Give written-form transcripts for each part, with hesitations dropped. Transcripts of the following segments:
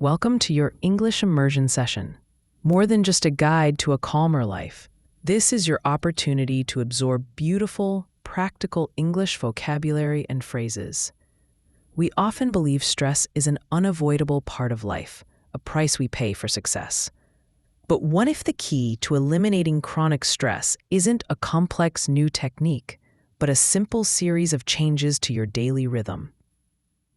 Welcome to your English immersion session. More than just a guide to a calmer life, this is your opportunity to absorb beautiful, practical English vocabulary and phrases. We often believe stress is an unavoidable part of life, a price we pay for success. But what if the key to eliminating chronic stress isn't a complex new technique, but a simple series of changes to your daily rhythm?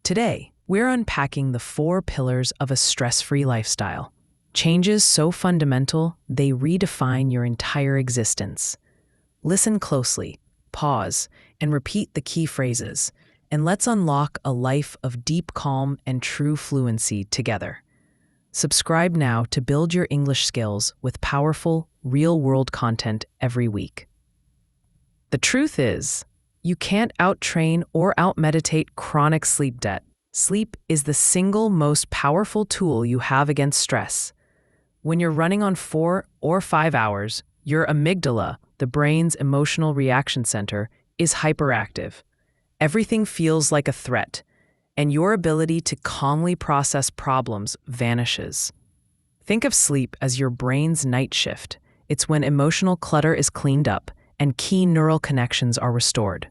Today, we're unpacking the 4 pillars of a stress-free lifestyle. Changes so fundamental, they redefine your entire existence. Listen closely, pause, and repeat the key phrases, and let's unlock a life of deep calm and true fluency together. Subscribe now to build your English skills with powerful, real-world content every week. The truth is, you can't out-train or out-meditate chronic sleep debt. Sleep is the single most powerful tool you have against stress. When you're running on 4 or 5 hours, your amygdala, the brain's emotional reaction center, is hyperactive. Everything feels like a threat, and your ability to calmly process problems vanishes. Think of sleep as your brain's night shift. It's when emotional clutter is cleaned up and key neural connections are restored.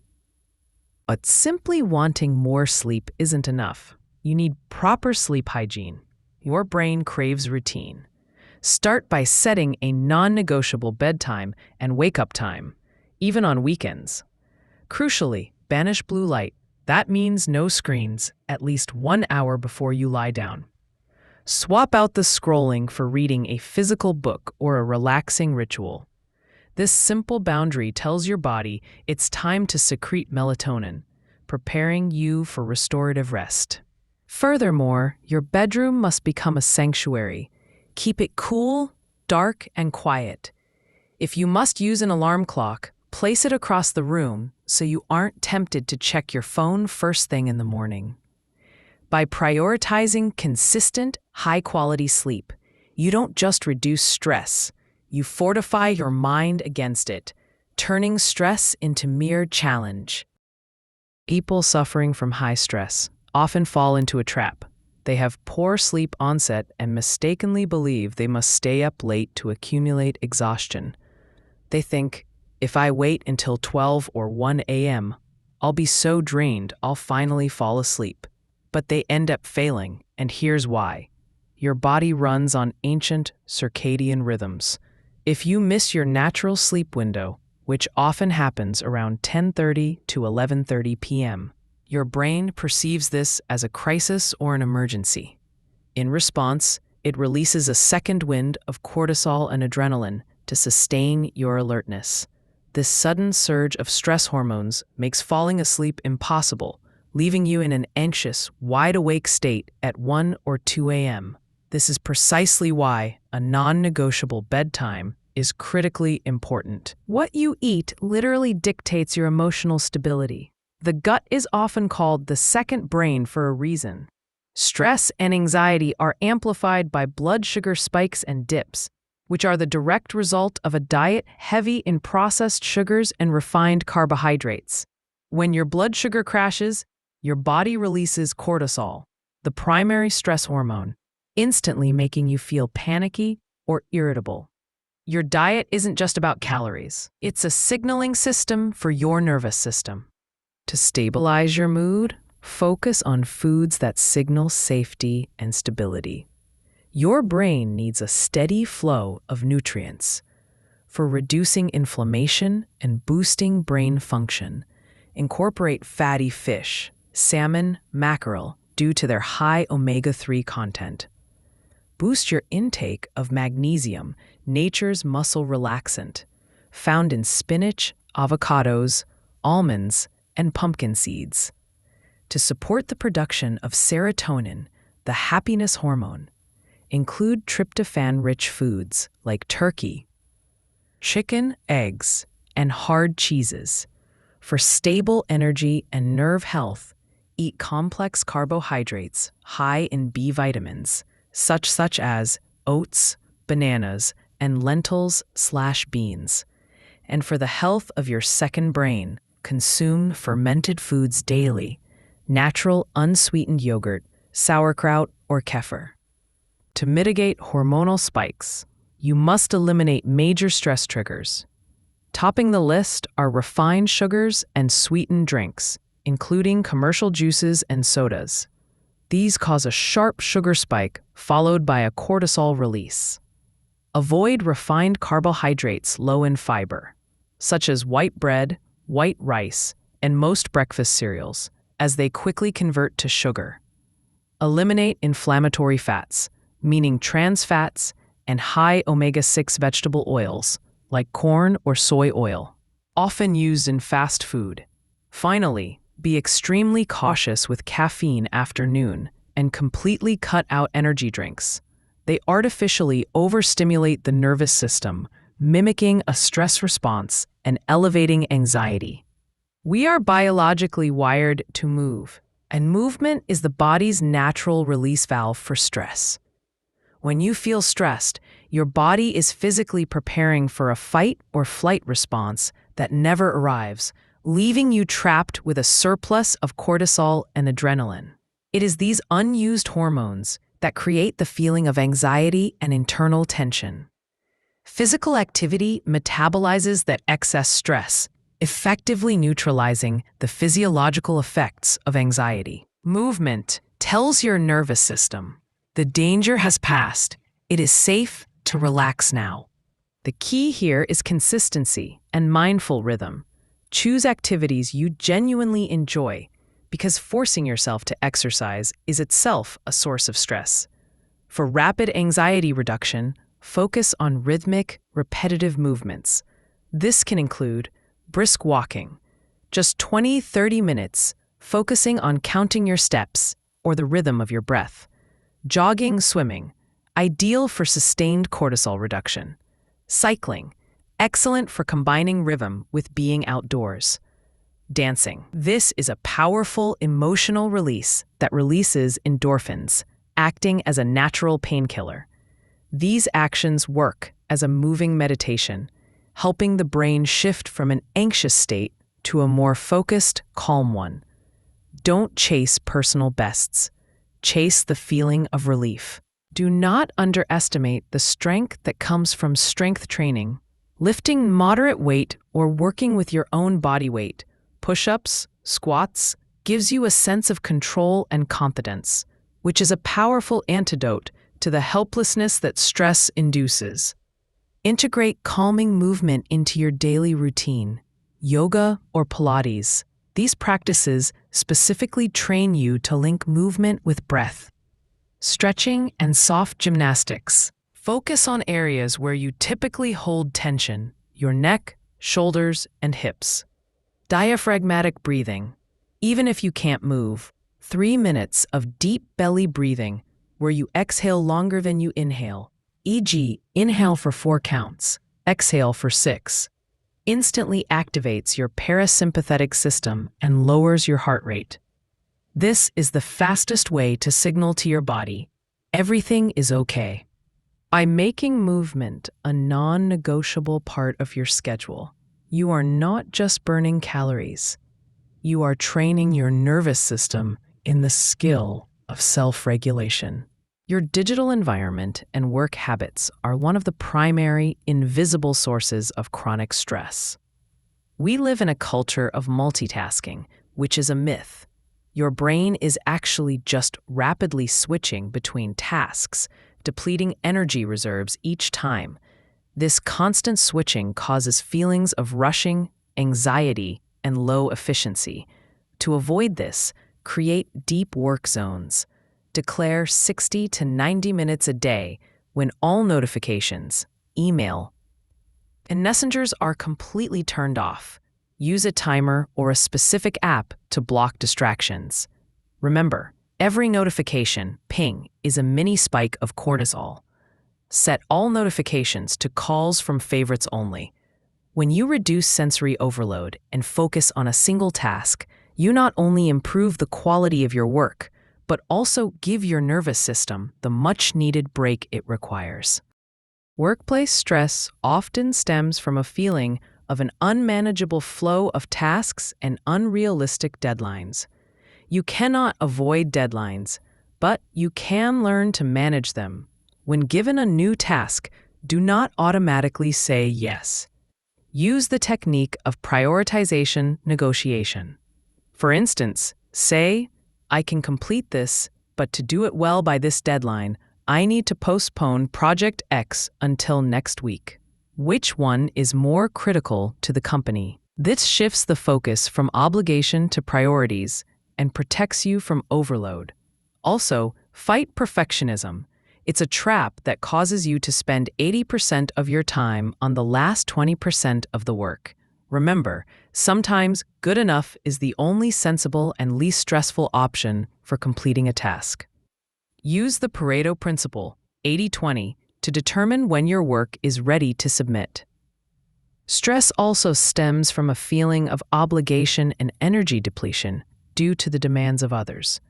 But simply wanting more sleep isn't enough. You need proper sleep hygiene. Your brain craves routine. Start by setting a non-negotiable bedtime and wake-up time, even on weekends. Crucially, banish blue light. That means no screens at least 1 hour before you lie down. Swap out the scrolling for reading a physical book or a relaxing ritual. This simple boundary tells your body it's time to secrete melatonin, preparing you for restorative rest. Furthermore, your bedroom must become a sanctuary. Keep it cool, dark, and quiet. If you must use an alarm clock, place it across the room so you aren't tempted to check your phone first thing in the morning. By prioritizing consistent, high-quality sleep, you don't just reduce stress, you fortify your mind against it, turning stress into mere challenge. People suffering from high stress often fall into a trap. They have poor sleep onset and mistakenly believe they must stay up late to accumulate exhaustion. They think, if I wait until 12 or 1 a.m., I'll be so drained I'll finally fall asleep. But they end up failing, and here's why. Your body runs on ancient circadian rhythms. If you miss your natural sleep window, which often happens around 10:30 to 11:30 p.m., your brain perceives this as a crisis or an emergency. In response, it releases a second wind of cortisol and adrenaline to sustain your alertness. This sudden surge of stress hormones makes falling asleep impossible, leaving you in an anxious, wide-awake state at 1 or 2 a.m. This is precisely why a non-negotiable bedtime is critically important. What you eat literally dictates your emotional stability. The gut is often called the second brain for a reason. Stress and anxiety are amplified by blood sugar spikes and dips, which are the direct result of a diet heavy in processed sugars and refined carbohydrates. When your blood sugar crashes, your body releases cortisol, the primary stress hormone, instantly making you feel panicky or irritable. Your diet isn't just about calories. It's a signaling system for your nervous system. To stabilize your mood, focus on foods that signal safety and stability. Your brain needs a steady flow of nutrients. For reducing inflammation and boosting brain function, incorporate fatty fish, salmon, mackerel, due to their high omega-3 content. Boost your intake of magnesium, nature's muscle relaxant, found in spinach, avocados, almonds, and pumpkin seeds. To support the production of serotonin, the happiness hormone, include tryptophan-rich foods like turkey, chicken, eggs, and hard cheeses. For stable energy and nerve health, eat complex carbohydrates high in B vitamins, such as oats, bananas, and lentils/beans. And for the health of your second brain, consume fermented foods daily, natural unsweetened yogurt, sauerkraut, or kefir. To mitigate hormonal spikes, you must eliminate major stress triggers. Topping the list are refined sugars and sweetened drinks, including commercial juices and sodas. These cause a sharp sugar spike followed by a cortisol release. Avoid refined carbohydrates low in fiber, such as white bread, white rice, and most breakfast cereals, as they quickly convert to sugar. Eliminate inflammatory fats, meaning trans fats and high omega-6 vegetable oils, like corn or soy oil, often used in fast food. Finally, be extremely cautious with caffeine after noon and completely cut out energy drinks. They artificially overstimulate the nervous system, mimicking a stress response and elevating anxiety. We are biologically wired to move, and movement is the body's natural release valve for stress. When you feel stressed, your body is physically preparing for a fight or flight response that never arrives, leaving you trapped with a surplus of cortisol and adrenaline. It is these unused hormones that create the feeling of anxiety and internal tension. Physical activity metabolizes that excess stress, effectively neutralizing the physiological effects of anxiety. Movement tells your nervous system, the danger has passed. It is safe to relax now. The key here is consistency and mindful rhythm. Choose activities you genuinely enjoy, because forcing yourself to exercise is itself a source of stress. For rapid anxiety reduction, focus on rhythmic, repetitive movements. This can include brisk walking, just 20-30 minutes, focusing on counting your steps or the rhythm of your breath. Jogging, swimming, ideal for sustained cortisol reduction. Cycling, excellent for combining rhythm with being outdoors. Dancing. This is a powerful emotional release that releases endorphins, acting as a natural painkiller. These actions work as a moving meditation, helping the brain shift from an anxious state to a more focused, calm one. Don't chase personal bests. Chase the feeling of relief. Do not underestimate the strength that comes from strength training. Lifting moderate weight or working with your own body weight, push-ups, squats, gives you a sense of control and confidence, which is a powerful antidote to the helplessness that stress induces. Integrate calming movement into your daily routine. Yoga or Pilates. These practices specifically train you to link movement with breath. Stretching and soft gymnastics. Focus on areas where you typically hold tension, your neck, shoulders, and hips. Diaphragmatic breathing. Even if you can't move, 3 minutes of deep belly breathing where you exhale longer than you inhale, e.g., inhale for 4 counts, exhale for 6. Instantly activates your parasympathetic system and lowers your heart rate. This is the fastest way to signal to your body, everything is okay. By making movement a non-negotiable part of your schedule, you are not just burning calories, you are training your nervous system in the skill of self-regulation. Your digital environment and work habits are one of the primary, invisible sources of chronic stress. We live in a culture of multitasking, which is a myth. Your brain is actually just rapidly switching between tasks, depleting energy reserves each time. This constant switching causes feelings of rushing, anxiety, and low efficiency. To avoid this, create deep work zones. Declare 60 to 90 minutes a day when all notifications, email, and messengers are completely turned off. Use a timer or a specific app to block distractions. Remember, every notification, ping, is a mini spike of cortisol. Set all notifications to calls from favorites only. When you reduce sensory overload and focus on a single task, you not only improve the quality of your work, but also give your nervous system the much-needed break it requires. Workplace stress often stems from a feeling of an unmanageable flow of tasks and unrealistic deadlines. You cannot avoid deadlines, but you can learn to manage them When given a new task, do not automatically say yes. Use the technique of prioritization negotiation. For instance, say, I can complete this, but to do it well by this deadline, I need to postpone Project X until next week. Which one is more critical to the company? This shifts the focus from obligation to priorities and protects you from overload. Also, fight perfectionism. It's a trap that causes you to spend 80% of your time on the last 20% of the work. Remember, sometimes good enough is the only sensible and least stressful option for completing a task. Use the Pareto principle, 80-20, to determine when your work is ready to submit. Stress also stems from a feeling of obligation and energy depletion due to the demands of others.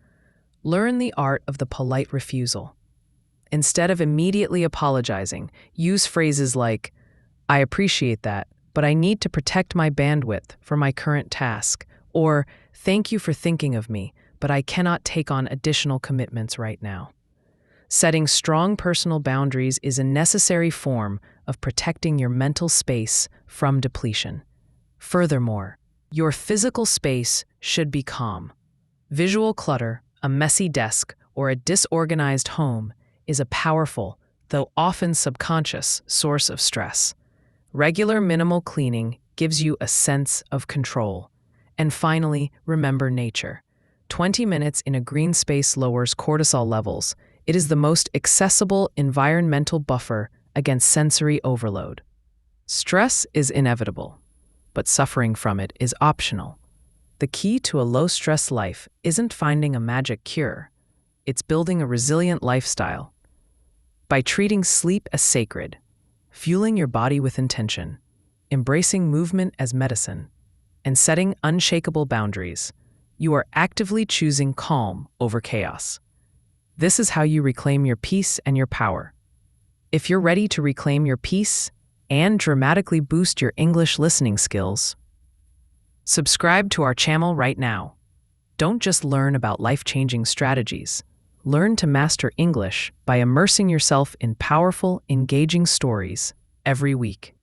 Learn the art of the polite refusal. Instead of immediately apologizing, use phrases like, I appreciate that, but I need to protect my bandwidth for my current task, or thank you for thinking of me, but I cannot take on additional commitments right now. Setting strong personal boundaries is a necessary form of protecting your mental space from depletion. Furthermore, your physical space should be calm. Visual clutter, a messy desk, or a disorganized home is a powerful, though often subconscious, source of stress. Regular minimal cleaning gives you a sense of control. And finally, remember nature. 20 minutes in a green space lowers cortisol levels. It is the most accessible environmental buffer against sensory overload. Stress is inevitable, but suffering from it is optional. The key to a low-stress life isn't finding a magic cure. It's building a resilient lifestyle. By treating sleep as sacred, fueling your body with intention, embracing movement as medicine, and setting unshakable boundaries, you are actively choosing calm over chaos. This is how you reclaim your peace and your power. If you're ready to reclaim your peace and dramatically boost your English listening skills, subscribe to our channel right now. Don't just learn about life-changing strategies. Learn to master English by immersing yourself in powerful, engaging stories every week.